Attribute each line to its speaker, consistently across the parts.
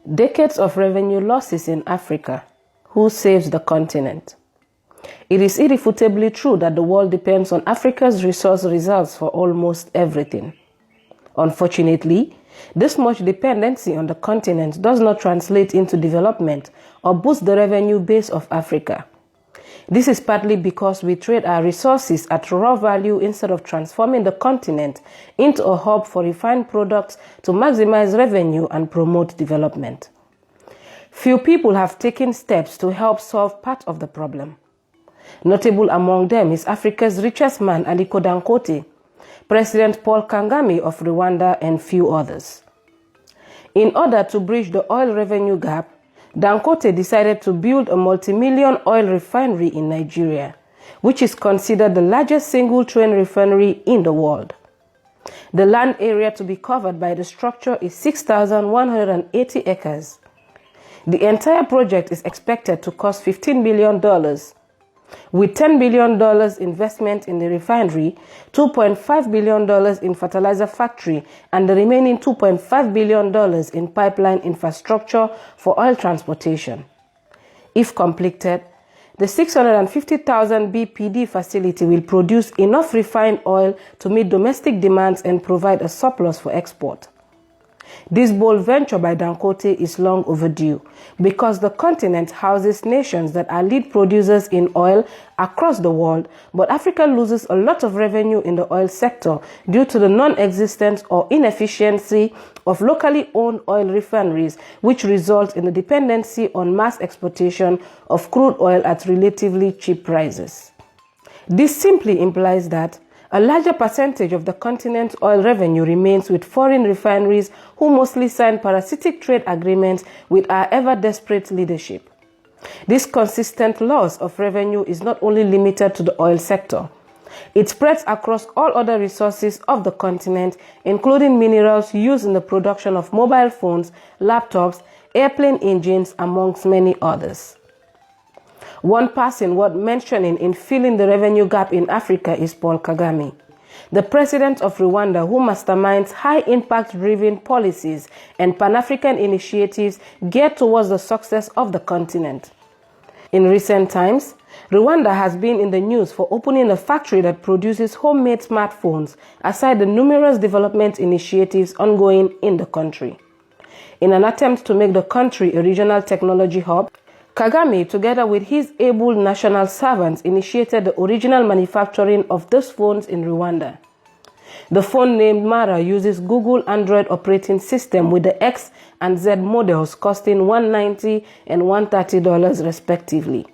Speaker 1: Decades of revenue losses in Africa. Who saves the continent? It is irrefutably true that the world depends on Africa's resource reserves for almost everything. Unfortunately, this much dependency on the continent does not translate into development or boost the revenue base of Africa. This is partly because we trade our resources at raw value instead of transforming the continent into a hub for refined products to maximize revenue and promote development. Few people have taken steps to help solve part of the problem. Notable among them is Africa's richest man, Aliko Dangote, President Paul Kagame of Rwanda, and few others. In order to bridge the oil revenue gap, Dangote decided to build a multi-million oil refinery in Nigeria, which is considered the largest single-train refinery in the world. The land area to be covered by the structure is 6,180 acres. The entire project is expected to cost $15 billion, with $10 billion investment in the refinery, $2.5 billion in fertilizer factory, and the remaining $2.5 billion in pipeline infrastructure for oil transportation. If completed, the 650,000 BPD facility will produce enough refined oil to meet domestic demands and provide a surplus for export. This bold venture by Dangote is long overdue because the continent houses nations that are lead producers in oil across the world, but Africa loses a lot of revenue in the oil sector due to the non-existence or inefficiency of locally owned oil refineries, which result in the dependency on mass exportation of crude oil at relatively cheap prices. This simply implies that a larger percentage of the continent's oil revenue remains with foreign refineries who mostly sign parasitic trade agreements with our ever-desperate leadership. This consistent loss of revenue is not only limited to the oil sector. It spreads across all other resources of the continent, including minerals used in the production of mobile phones, laptops, airplane engines, amongst many others. One person worth mentioning in filling the revenue gap in Africa is Paul Kagame, the president of Rwanda, who masterminds high-impact-driven policies and Pan-African initiatives geared towards the success of the continent. In recent times, Rwanda has been in the news for opening a factory that produces homemade smartphones, aside the numerous development initiatives ongoing in the country. In an attempt to make the country a regional technology hub, Kagame, together with his able national servants, initiated the original manufacturing of these phones in Rwanda. The phone named Mara uses Google Android operating system with the X and Z models costing $190 and $130 respectively.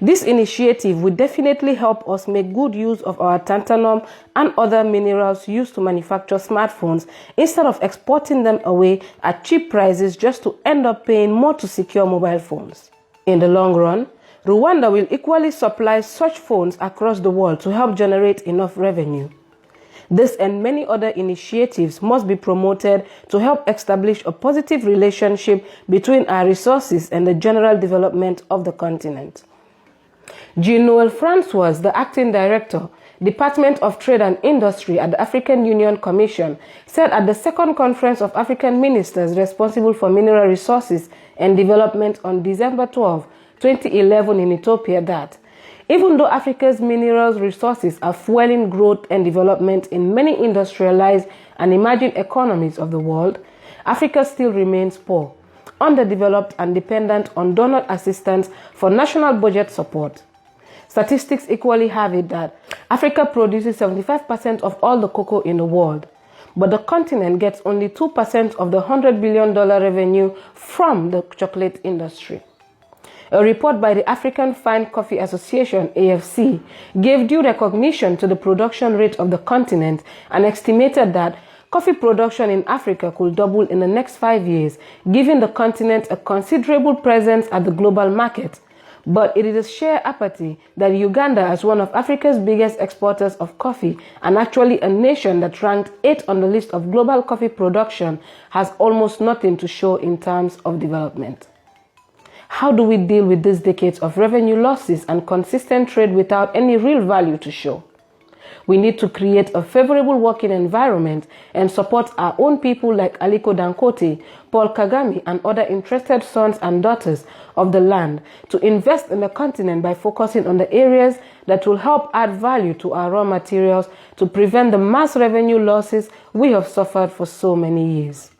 Speaker 1: This initiative will definitely help us make good use of our tantalum and other minerals used to manufacture smartphones instead of exporting them away at cheap prices just to end up paying more to secure mobile phones. In the long run, Rwanda will equally supply such phones across the world to help generate enough revenue. This and many other initiatives must be promoted to help establish a positive relationship between our resources and the general development of the continent. Jean-Noël François, the acting director, Department of Trade and Industry at the African Union Commission, said at the second conference of African ministers responsible for mineral resources and development on December 12, 2011 in Ethiopia that even though Africa's mineral resources are fueling growth and development in many industrialized and emerging economies of the world, Africa still remains poor, underdeveloped and dependent on donor assistance for national budget support. Statistics equally have it that Africa produces 75% of all the cocoa in the world, but the continent gets only 2% of the $100 billion revenue from the chocolate industry. A report by the African Fine Coffee Association, AFC, gave due recognition to the production rate of the continent and estimated that coffee production in Africa could double in the next 5 years, giving the continent a considerable presence at the global market. But it is a sheer apathy that Uganda, as one of Africa's biggest exporters of coffee and actually a nation that ranked 8th on the list of global coffee production, has almost nothing to show in terms of development. How do we deal with these decades of revenue losses and consistent trade without any real value to show? We need to create a favorable working environment and support our own people like Aliko Dangote, Paul Kagame, and other interested sons and daughters of the land to invest in the continent by focusing on the areas that will help add value to our raw materials to prevent the mass revenue losses we have suffered for so many years.